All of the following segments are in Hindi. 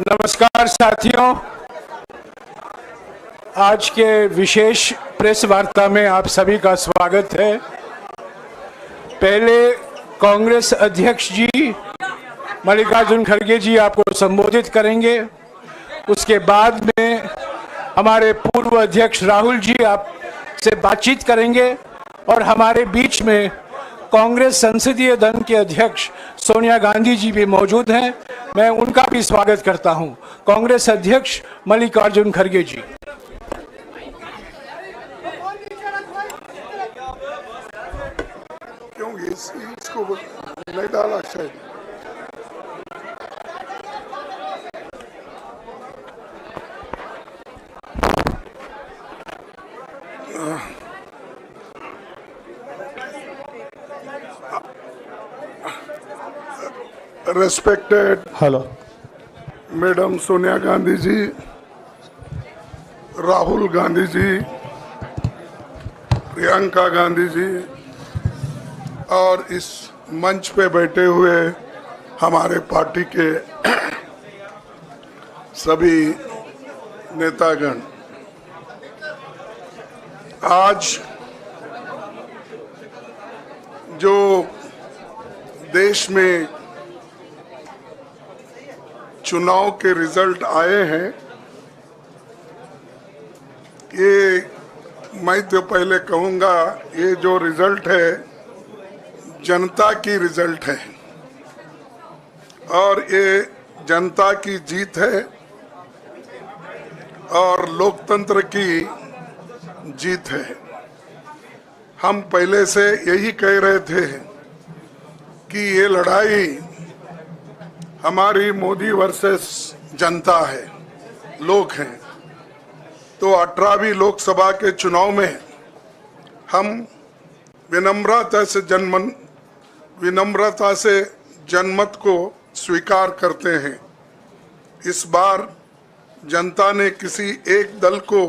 नमस्कार साथियों, आज के विशेष प्रेस वार्ता में आप सभी का स्वागत है। पहले कांग्रेस अध्यक्ष जी मल्लिकार्जुन खड़गे जी आपको संबोधित करेंगे। उसके बाद में हमारे पूर्व अध्यक्ष राहुल जी आपसे बातचीत करेंगे और हमारे बीच में कांग्रेस संसदीय दल के अध्यक्ष सोनिया गांधी जी भी मौजूद हैं। मैं उनका भी स्वागत करता हूं। कांग्रेस अध्यक्ष मल्लिकार्जुन खड़गे जी। क्यों इसको नहीं डाला शायद। Respected Madam सोनिया गांधी जी, राहुल गांधी जी, प्रियंका गांधी जी और इस मंच पे बैठे हुए हमारे पार्टी के सभी नेतागण, आज जो देश में चुनाव के रिजल्ट आए हैं, ये मैं तो पहले कहूँगा, ये जो रिजल्ट है जनता की रिजल्ट है और ये जनता की जीत है और लोकतंत्र की जीत है। हम पहले से यही कह रहे थे कि ये लड़ाई हमारी मोदी वर्सेस जनता है, लोग हैं। तो 18वीं लोकसभा के चुनाव में हम विनम्रता से जनमत को स्वीकार करते हैं। इस बार जनता ने किसी एक दल को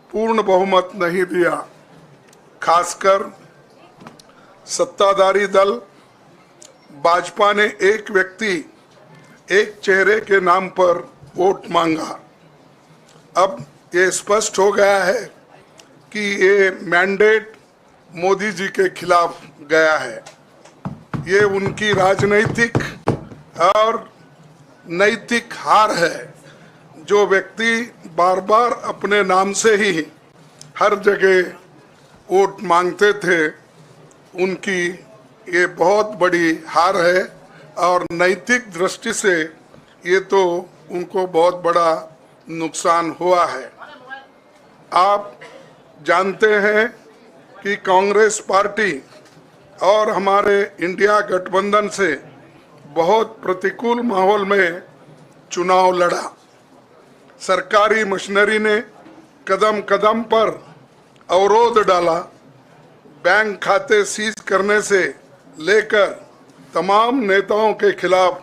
पूर्ण बहुमत नहीं दिया, खासकर सत्ताधारी दल भाजपा ने एक व्यक्ति एक चेहरे के नाम पर वोट मांगा। अब ये स्पष्ट हो गया है कि ये मैंडेट मोदी जी के खिलाफ गया है। ये उनकी राजनीतिक और नैतिक हार है। जो व्यक्ति बार बार अपने नाम से ही हर जगह वोट मांगते थे, उनकी ये बहुत बड़ी हार है और नैतिक दृष्टि से ये तो उनको बहुत बड़ा नुकसान हुआ है। आप जानते हैं कि कांग्रेस पार्टी और हमारे इंडिया गठबंधन से बहुत प्रतिकूल माहौल में चुनाव लड़ा। सरकारी मशीनरी ने कदम कदम पर अवरोध डाला। बैंक खाते सीज करने से लेकर तमाम नेताओं के खिलाफ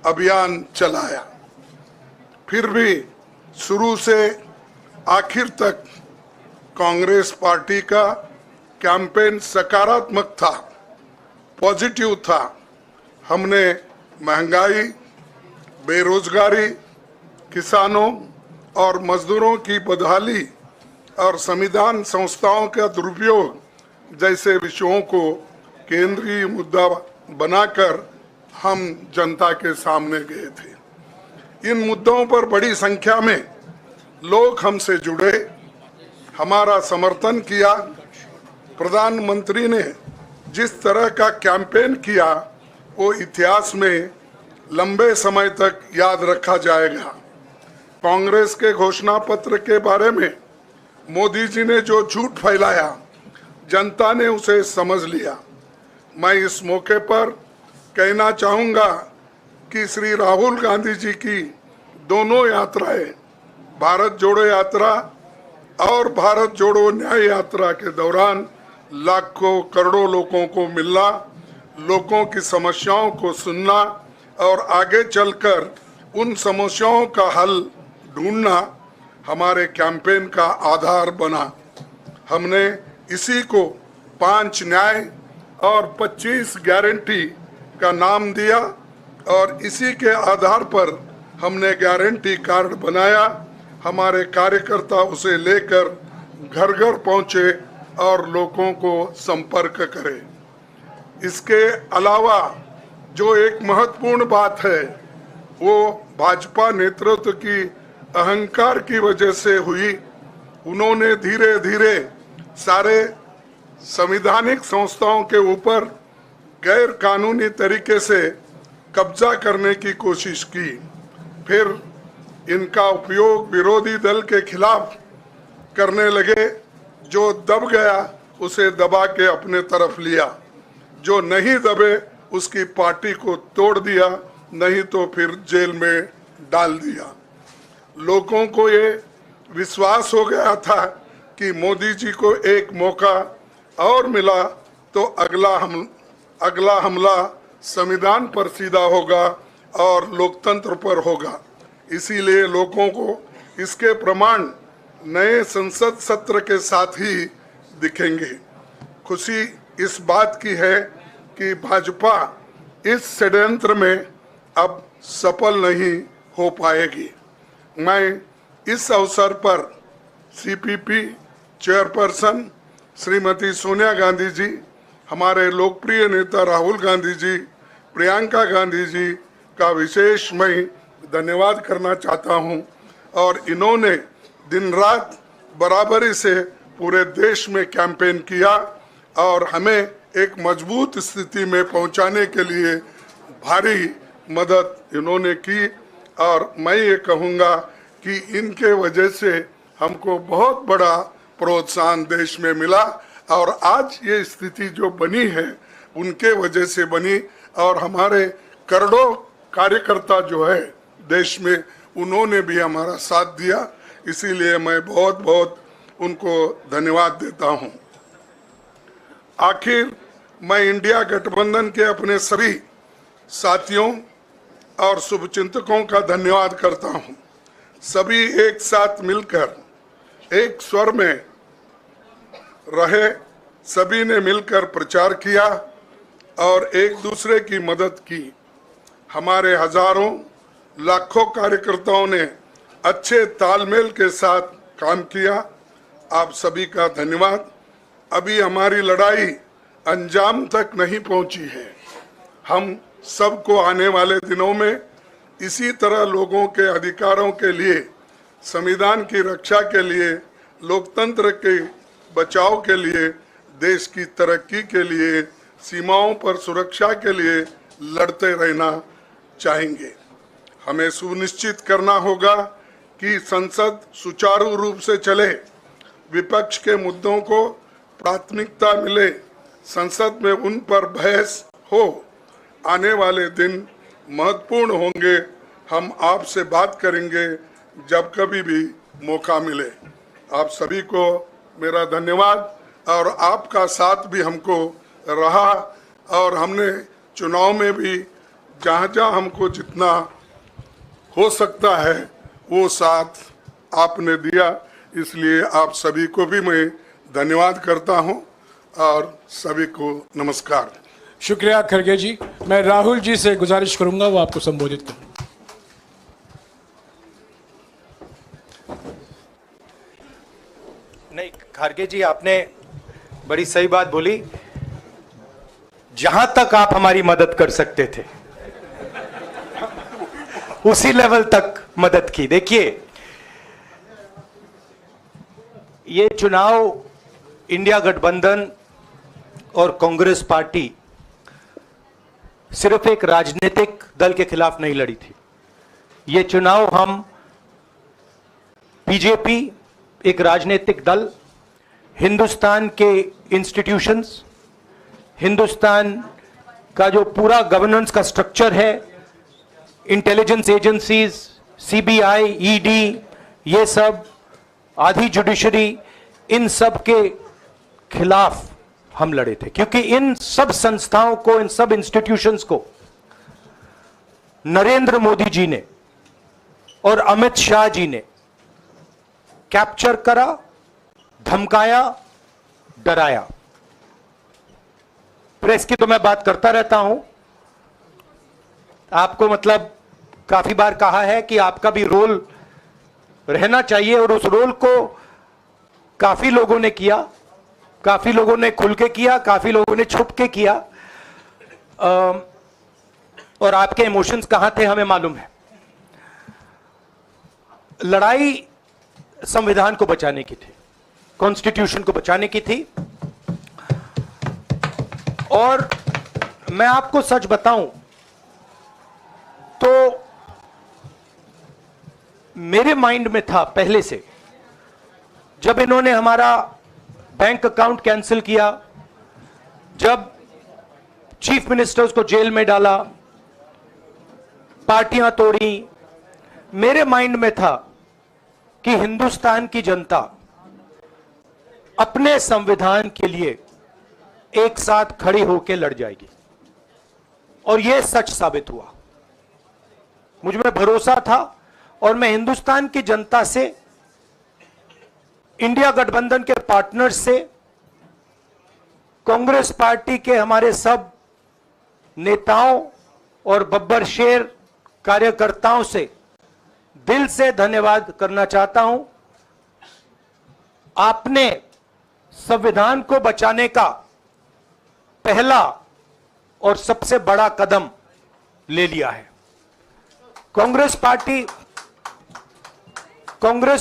अभियान चलाया। फिर भी शुरू से आखिर तक कांग्रेस पार्टी का कैंपेन सकारात्मक था, पॉजिटिव था। हमने महंगाई, बेरोजगारी, किसानों और मजदूरों की बदहाली और संविधान संस्थाओं का दुरुपयोग जैसे विषयों को केंद्रीय मुद्दा बनाकर हम जनता के सामने गए थे। इन मुद्दों पर बड़ी संख्या में लोग हमसे जुड़े, हमारा समर्थन किया। प्रधानमंत्री ने जिस तरह का कैंपेन किया वो इतिहास में लंबे समय तक याद रखा जाएगा। कांग्रेस के घोषणा पत्र के बारे में मोदी जी ने जो झूठ फैलाया, जनता ने उसे समझ लिया। मैं इस मौके पर कहना चाहूँगा कि श्री राहुल गांधी जी की दोनों यात्राएं, भारत जोड़ो यात्रा और भारत जोड़ो न्याय यात्रा के दौरान लाखों करोड़ों लोगों को मिलना, लोगों की समस्याओं को सुनना और आगे चलकर उन समस्याओं का हल ढूंढना हमारे कैंपेन का आधार बना। हमने इसी को 5 न्याय और 25 गारंटी का नाम दिया और इसी के आधार पर हमने गारंटी कार्ड बनाया। हमारे कार्यकर्ता उसे लेकर घर घर पहुंचे और लोगों को संपर्क करें। इसके अलावा जो एक महत्वपूर्ण बात है वो भाजपा नेतृत्व की अहंकार की वजह से हुई। उन्होंने धीरे धीरे सारे संवैधानिक संस्थाओं के ऊपर गैर कानूनी तरीके से कब्जा करने की कोशिश की। फिर इनका उपयोग विरोधी दल के खिलाफ करने लगे। जो दब गया उसे दबा के अपने तरफ लिया, जो नहीं दबे उसकी पार्टी को तोड़ दिया, नहीं तो फिर जेल में डाल दिया। लोगों को ये विश्वास हो गया था कि मोदी जी को एक मौका और मिला तो अगला हमला संविधान पर सीधा होगा और लोकतंत्र पर होगा। इसीलिए लोगों को इसके प्रमाण नए संसद सत्र के साथ ही दिखेंगे। खुशी इस बात की है कि भाजपा इस षड्यंत्र में अब सफल नहीं हो पाएगी। मैं इस अवसर पर सीपीपी चेयरपर्सन श्रीमती सोनिया गांधी जी, हमारे लोकप्रिय नेता राहुल गांधी जी, प्रियंका गांधी जी का विशेष मैं धन्यवाद करना चाहता हूं। और इन्होंने दिन रात बराबरी से पूरे देश में कैंपेन किया और हमें एक मजबूत स्थिति में पहुंचाने के लिए भारी मदद इन्होंने की। और मैं ये कहूँगा कि इनके वजह से हमको बहुत बड़ा प्रोत्साहन देश में मिला और आज ये स्थिति जो बनी है उनके वजह से बनी। और हमारे करोड़ों कार्यकर्ता जो है देश में, उन्होंने भी हमारा साथ दिया। इसीलिए मैं बहुत बहुत उनको धन्यवाद देता हूं। आखिर मैं इंडिया गठबंधन के अपने सभी साथियों और शुभचिंतकों का धन्यवाद करता हूं। सभी एक साथ मिलकर एक स्वर में रहे, सभी ने मिलकर प्रचार किया और एक दूसरे की मदद की। हमारे हजारों लाखों कार्यकर्ताओं ने अच्छे तालमेल के साथ काम किया। आप सभी का धन्यवाद। अभी हमारी लड़ाई अंजाम तक नहीं पहुंची है। हम सबको आने वाले दिनों में इसी तरह लोगों के अधिकारों के लिए, संविधान की रक्षा के लिए, लोकतंत्र के बचाव के लिए, देश की तरक्की के लिए, सीमाओं पर सुरक्षा के लिए लड़ते रहना चाहेंगे। हमें सुनिश्चित करना होगा कि संसद सुचारू रूप से चले, विपक्ष के मुद्दों को प्राथमिकता मिले, संसद में उन पर बहस हो। आने वाले दिन महत्वपूर्ण होंगे। हम आपसे बात करेंगे जब कभी भी मौका मिले। आप सभी को मेरा धन्यवाद और आपका साथ भी हमको रहा और हमने चुनाव में भी जहाँ जहाँ हमको जितना हो सकता है वो साथ आपने दिया। इसलिए आप सभी को भी मैं धन्यवाद करता हूँ और सभी को नमस्कार। शुक्रिया खड़गे जी। मैं राहुल जी से गुजारिश करूंगा वो आपको संबोधित करें। नहीं, खड़गे जी आपने बड़ी सही बात बोली। जहां तक आप हमारी मदद कर सकते थे उसी लेवल तक मदद की। देखिए, ये चुनाव इंडिया गठबंधन और कांग्रेस पार्टी सिर्फ एक राजनीतिक दल के खिलाफ नहीं लड़ी थी। ये चुनाव हम बीजेपी, एक राजनीतिक दल, हिंदुस्तान के इंस्टीट्यूशंस, हिंदुस्तान का जो पूरा गवर्नेंस का स्ट्रक्चर है, इंटेलिजेंस एजेंसीज, सीबीआई, ईडी, ये सब, आधी जुडिशरी, इन सब के खिलाफ हम लड़े थे। क्योंकि इन सब संस्थाओं को, इन सब इंस्टीट्यूशंस को नरेंद्र मोदी जी ने और अमित शाह जी ने कैप्चर करा, धमकाया डराया। प्रेस की तो मैं बात करता रहता हूं, आपको मतलब काफी बार कहा है कि आपका भी रोल रहना चाहिए, और उस रोल को काफी लोगों ने किया, काफी लोगों ने खुल के किया, काफी लोगों ने छुप के किया, और आपके इमोशंस कहां थे हमें मालूम है। लड़ाई संविधान को बचाने की थी, कॉन्स्टिट्यूशन को बचाने की थी। और मैं आपको सच बताऊं तो मेरे माइंड में था पहले से, जब इन्होंने हमारा बैंक अकाउंट कैंसिल किया, जब चीफ मिनिस्टर्स को जेल में डाला, पार्टियां तोड़ी, मेरे माइंड में था कि हिंदुस्तान की जनता अपने संविधान के लिए एक साथ खड़ी होकर लड़ जाएगी, और यह सच साबित हुआ। मुझ में भरोसा था, और मैं हिंदुस्तान की जनता से, इंडिया गठबंधन के पार्टनर्स से, कांग्रेस पार्टी के हमारे सब नेताओं और बब्बर शेर कार्यकर्ताओं से दिल से धन्यवाद करना चाहता हूं। आपने संविधान को बचाने का पहला और सबसे बड़ा कदम ले लिया है। कांग्रेस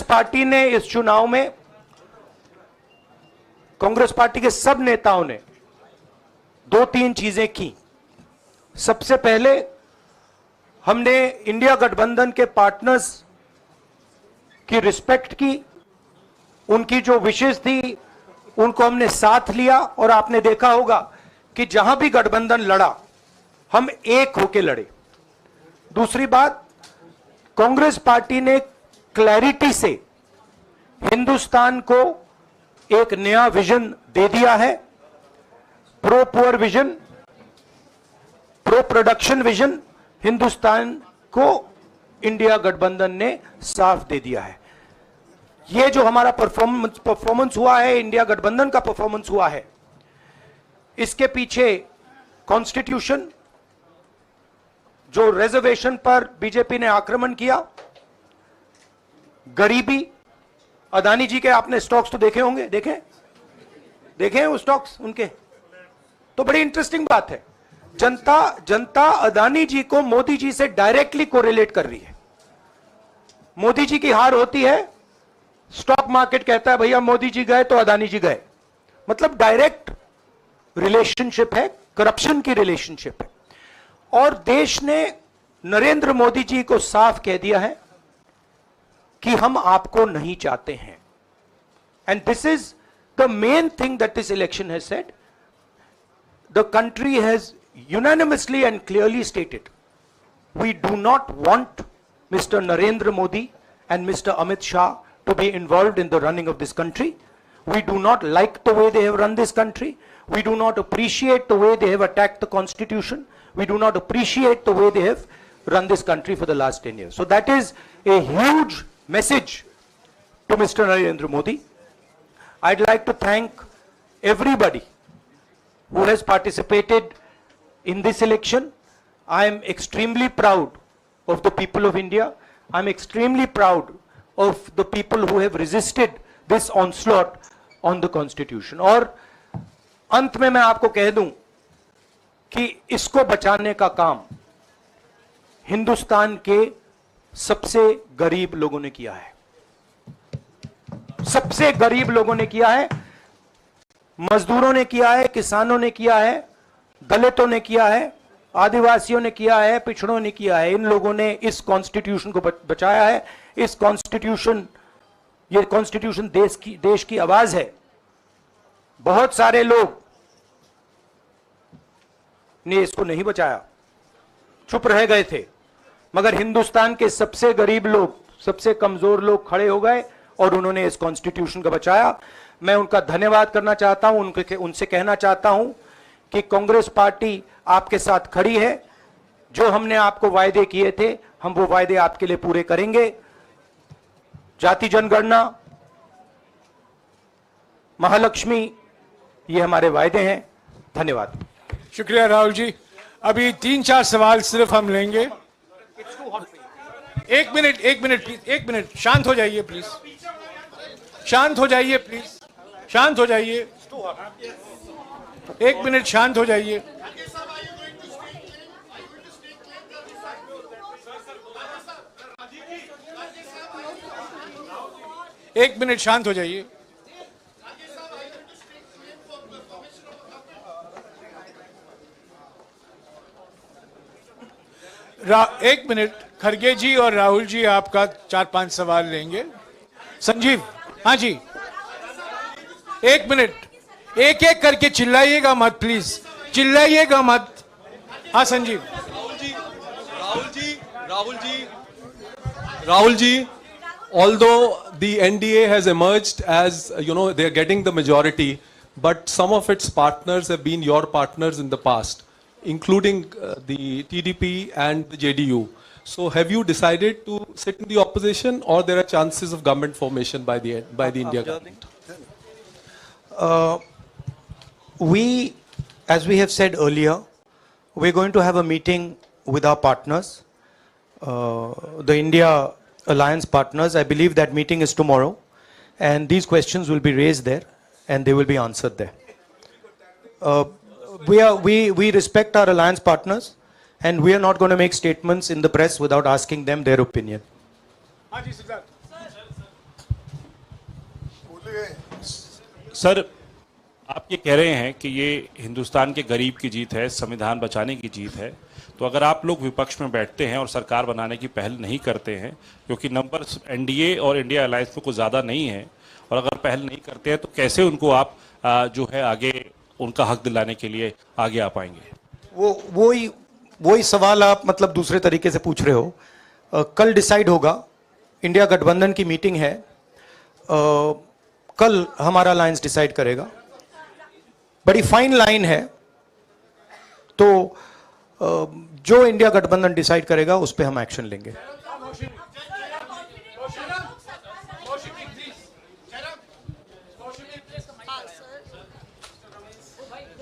पार्टी ने इस चुनाव में, कांग्रेस पार्टी के सब नेताओं ने 2-3 चीजें की। सबसे पहले हमने इंडिया गठबंधन के पार्टनर्स की रिस्पेक्ट की, उनकी जो विशेष थी उनको हमने साथ लिया, और आपने देखा होगा कि जहां भी गठबंधन लड़ा हम एक होकर लड़े। दूसरी बात, कांग्रेस पार्टी ने क्लैरिटी से हिंदुस्तान को एक नया विजन दे दिया है, pro poor vision, pro production vision Hindustan को इंडिया गठबंधन ने साफ दे दिया है। यह जो हमारा परफॉर्मेंस हुआ है, इंडिया गठबंधन का परफॉर्मेंस हुआ है, इसके पीछे कॉन्स्टिट्यूशन, जो रिजर्वेशन पर बीजेपी ने आक्रमण किया, गरीबी, अदानी जी के आपने स्टॉक्स तो देखे होंगे, देखे हैं वो स्टॉक्स उनके, तो बड़ी इंटरेस्टिंग बात है। जनता अदानी जी को मोदी जी से डायरेक्टली कोरिलेट कर रही है। मोदी जी की हार होती है, स्टॉक मार्केट कहता है भैया मोदी जी गए तो अदानी जी गए, मतलब डायरेक्ट रिलेशनशिप है, करप्शन की रिलेशनशिप है। और देश ने नरेंद्र मोदी जी को साफ कह दिया है कि हम आपको नहीं चाहते हैं। And this is the main thing that this election has said. The country has unanimously and clearly stated, we do not want Mr. Narendra Modi and Mr. Amit Shah to be involved in the running of this country. We do not like the way they have run this country. We do not appreciate the way they have attacked the constitution. We do not appreciate the way they have run this country for the last 10 years. So that is a huge message to Mr. Narendra Modi. I'd like to thank everybody who has participated in this election. I am extremely proud of the people of India. I'm extremely proud of the people who have resisted this onslaught on the constitution. और अंत में मैं आपको कह दूं कि इसको बचाने का काम हिंदुस्तान के सबसे गरीब लोगों ने किया है, सबसे गरीब लोगों ने किया है, मजदूरों ने किया है, किसानों ने किया है, दलितों ने किया है, आदिवासियों ने किया है, पिछड़ों ने किया है। इन लोगों ने इस कॉन्स्टिट्यूशन को बचाया है। इस कॉन्स्टिट्यूशन, ये कॉन्स्टिट्यूशन देश की आवाज है। बहुत सारे लोग ने इसको नहीं बचाया, चुप रह गए थे, मगर हिंदुस्तान के सबसे गरीब लोग, सबसे कमजोर लोग खड़े हो गए और उन्होंने इस कॉन्स्टिट्यूशन को बचाया। मैं उनका धन्यवाद करना चाहता हूं, उनसे कहना चाहता हूं कि कांग्रेस पार्टी आपके साथ खड़ी है। जो हमने आपको वायदे किए थे, हम वो वायदे आपके लिए पूरे करेंगे। जाति जनगणना, महालक्ष्मी ये हमारे वायदे हैं। धन्यवाद। शुक्रिया राहुल जी। अभी 3-4 सवाल सिर्फ हम लेंगे। एक मिनट प्लीज, एक मिनट, शांत हो जाइए प्लीज, शांत हो जाइए प्लीज, शांत हो जाइए, एक मिनट शांत हो जाइए। एक मिनट शांत हो जाइए। एक मिनट, खड़गे जी और राहुल जी आपका 4-5 सवाल लेंगे। संजीव, हाँ जी, एक मिनट, एक एक करके चिल्लाइएगा मत प्लीज, चिल्लाइएगा मत। हाँ Sanjeev. Rahul ji, although the NDA has emerged as, they are getting the majority, but some of its partners have been your partners in the past, including the TDP and the JDU. So have you decided to sit in the opposition, or there are chances of government formation by the India government? As we have said earlier, we're going to have a meeting with our partners, the India Alliance partners. I believe that meeting is tomorrow, and these questions will be raised there, and they will be answered there. We respect our alliance partners, and we are not going to make statements in the press without asking them their opinion. Sir, आप ये कह रहे हैं कि ये हिंदुस्तान के गरीब की जीत है, संविधान बचाने की जीत है, तो अगर आप लोग विपक्ष में बैठते हैं और सरकार बनाने की पहल नहीं करते हैं, क्योंकि नंबर एनडीए और इंडिया अलायंस में कुछ ज़्यादा नहीं है, और अगर पहल नहीं करते हैं तो कैसे उनको आप जो है आगे उनका हक दिलाने के लिए आगे आ पाएंगे? वही सवाल आप मतलब दूसरे तरीके से पूछ रहे हो। कल डिसाइड होगा, इंडिया गठबंधन की मीटिंग है, कल हमारा अलायंस डिसाइड करेगा। बड़ी फाइन लाइन है, तो जो इंडिया गठबंधन डिसाइड करेगा उस पे हम एक्शन लेंगे।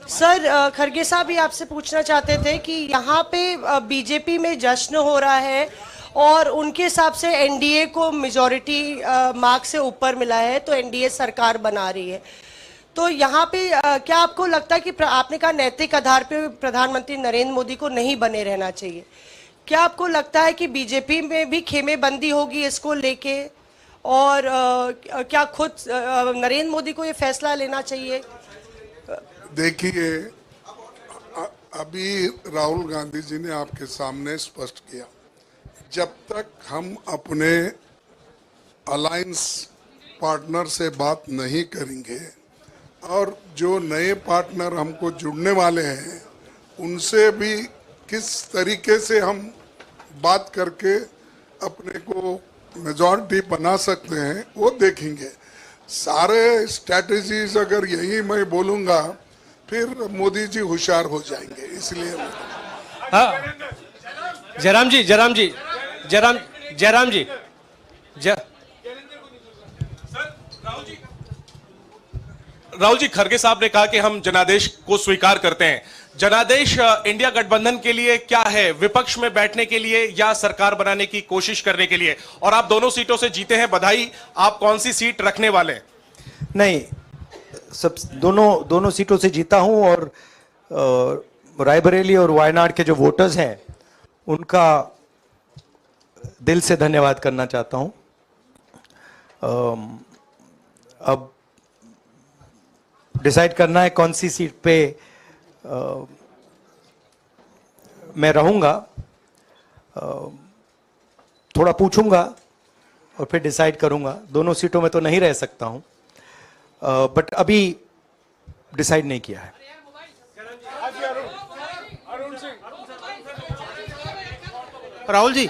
सर, खड़गे साहब भी आपसे पूछना चाहते थे कि यहाँ पे बीजेपी में जश्न हो रहा है और उनके हिसाब से एनडीए को मेजॉरिटी मार्क्स से ऊपर मिला है, तो एनडीए सरकार बना रही है। तो यहाँ पे क्या आपको लगता है कि आपने कहा नैतिक आधार पे प्रधानमंत्री नरेंद्र मोदी को नहीं बने रहना चाहिए, क्या आपको लगता है कि बीजेपी में भी खेमेबंदी होगी इसको लेके, और क्या खुद नरेंद्र मोदी को ये फैसला लेना चाहिए? देखिए, अभी राहुल गांधी जी ने आपके सामने स्पष्ट किया, जब तक हम अपने अलायंस पार्टनर से बात नहीं करेंगे और जो नए पार्टनर हमको जुड़ने वाले हैं उनसे भी किस तरीके से हम बात करके अपने को मेजॉरिटी बना सकते हैं वो देखेंगे। सारे स्ट्रैटेजीज अगर यही मैं बोलूँगा फिर मोदी जी होशियार हो जाएंगे, इसलिए। हाँ, जयराम जी, राहुल जी, खड़गे साहब ने कहा कि हम जनादेश को स्वीकार करते हैं। जनादेश इंडिया गठबंधन के लिए क्या है? विपक्ष में बैठने के लिए या सरकार बनाने की कोशिश करने के लिए? और आप दोनों सीटों से जीते हैं, बधाई। आप कौन सी सीट रखने वाले हैं? नहीं, सब दोनों सीटों से जीता हूं, और रायबरेली और वायनाड के जो वोटर्स हैं उनका दिल से धन्यवाद करना चाहता हूं। अब डिसाइड करना है कौन सी सीट पे मैं रहूंगा, थोड़ा पूछूंगा और फिर डिसाइड करूंगा। दोनों सीटों में तो नहीं रह सकता हूं, बट अभी डिसाइड नहीं किया है। राहुल जी,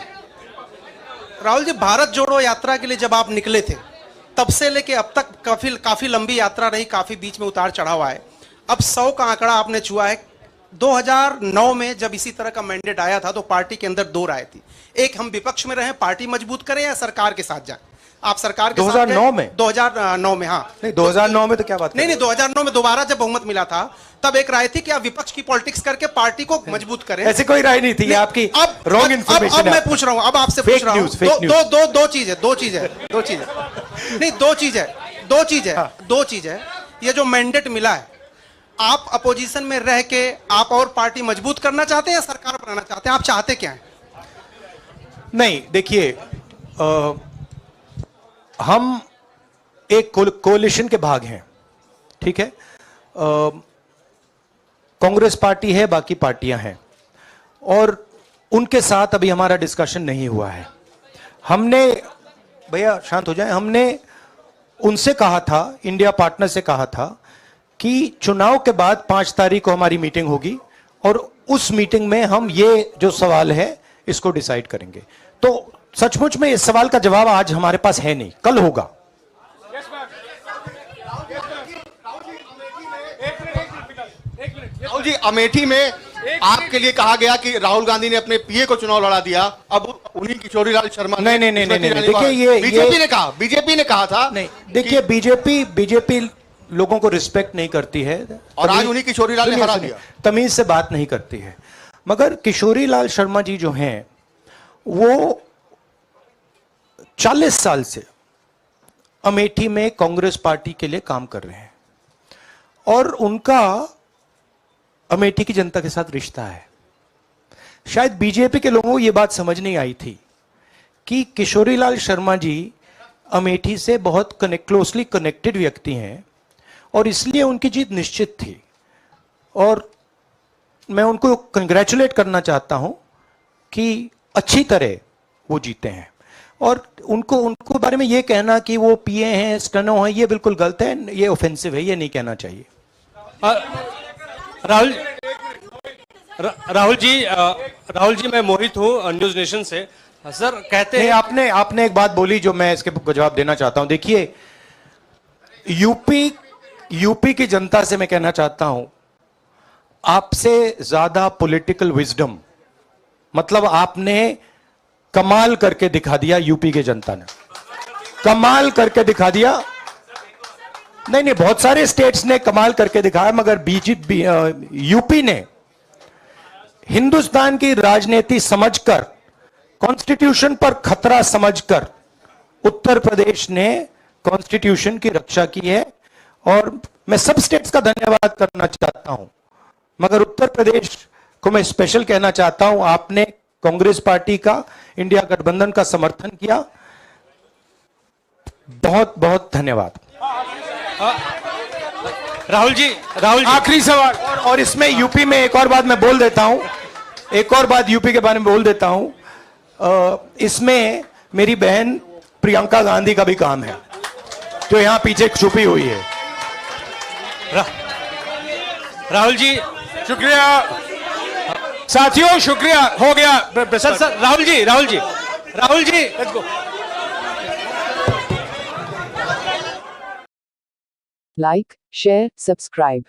भारत जोड़ो यात्रा के लिए जब आप निकले थे तब से लेके अब तक काफी लंबी यात्रा रही, काफी बीच में उतार चढ़ाव आए। अब 100 का आंकड़ा आपने छुआ है। 2009 में जब इसी तरह का मैंडेट आया था तो पार्टी के अंदर 2 राय थी, एक हम विपक्ष में रहें, पार्टी मजबूत करें, या सरकार के साथ जाएं। आप सरकार के 2009 में? 2009 में, हाँ। नहीं, 2009 में तो क्या बात नहीं नहीं, 2009 में दोबारा जब बहुमत मिला था तब एक राय थी कि आप विपक्ष की पॉलिटिक्स करके पार्टी को मजबूत करें। ऐसी कोई राय नहीं थी, ये आपकी रॉन्ग इन्फॉर्मेशन। अब मैं पूछ रहा हूं, अब आपसे पूछ रहा हूं, दो चीज है नहीं, दो चीज है। ये जो मैंडेट मिला है, आप अपोजिशन में रह के आप और पार्टी मजबूत करना चाहते हैं या सरकार बनाना चाहते हैं? आप चाहते क्या हैं? नहीं, देखिए, हम एक कोalition के भाग हैं, ठीक है। कांग्रेस पार्टी है, बाकी पार्टियां हैं, और उनके साथ अभी हमारा डिस्कशन नहीं हुआ है। हमने, भैया शांत हो जाए, हमने उनसे कहा था, इंडिया पार्टनर से कहा था कि चुनाव के बाद 5 तारीख को हमारी मीटिंग होगी और उस मीटिंग में हम ये जो सवाल है इसको डिसाइड करेंगे। तो सचमुच में इस सवाल का जवाब आज हमारे पास है नहीं, कल होगा। राहुल जी, अमेठी में आपके लिए कहा गया कि राहुल गांधी ने अपने पीए को चुनाव लड़ा दिया, अब उन्हीं किशोरीलाल शर्मा नहीं, देखिए, ये बीजेपी ने कहा था। नहीं, देखिए, बीजेपी लोगों को रिस्पेक्ट नहीं करती है और आज उन्हीं किशोरीलाल ने हरा दिया, तमीज से बात नहीं करती है। मगर किशोरीलाल शर्मा जी जो हैं, वो 40 साल से अमेठी में कांग्रेस पार्टी के लिए काम कर रहे हैं और उनका अमेठी की जनता के साथ रिश्ता है। शायद बीजेपी के लोगों को यह बात समझ नहीं आई थी कि किशोरीलाल शर्मा जी अमेठी से बहुत क्लोजली कनेक्टेड व्यक्ति हैं और इसलिए उनकी जीत निश्चित थी। और मैं उनको कंग्रेचुलेट करना चाहता हूं कि अच्छी तरह वो जीते हैं। और उनको बारे में ये कहना कि वो पीए हैं, स्टनो हैं, ये बिल्कुल गलत है, ये ऑफेंसिव है, ये नहीं कहना चाहिए। राहुल जी, मैं मोहित हूं न्यूज नेशन से। सर, कहते हैं, आपने एक बात बोली जो मैं इसके जवाब देना चाहता हूं। देखिए, यूपी की जनता से मैं कहना चाहता हूं, आपसे ज्यादा पॉलिटिकल विजडम, मतलब आपने कमाल करके दिखा दिया। यूपी की जनता ने कमाल करके दिखा दिया। नहीं, बहुत सारे स्टेट्स ने कमाल करके दिखाया, मगर बीजेपी, यूपी ने हिंदुस्तान की राजनीति समझकर, कॉन्स्टिट्यूशन पर खतरा समझकर उत्तर प्रदेश ने कॉन्स्टिट्यूशन की रक्षा की है। और मैं सब स्टेट्स का धन्यवाद करना चाहता हूं, मगर उत्तर प्रदेश को मैं स्पेशल कहना चाहता हूं। आपने कांग्रेस पार्टी का, इंडिया गठबंधन का समर्थन किया, बहुत बहुत धन्यवाद। राहुल जी, आखिरी सवाल, और इसमें यूपी में एक और बात मैं बोल देता हूं, यूपी के बारे में बोल देता हूं। इसमें मेरी बहन प्रियंका गांधी का भी काम है, जो यहां पीछे छुपी हुई है। राहुल जी, शुक्रिया साथियों, शुक्रिया, हो गया। Sir, Rahul ji, let's go. Like, share, subscribe.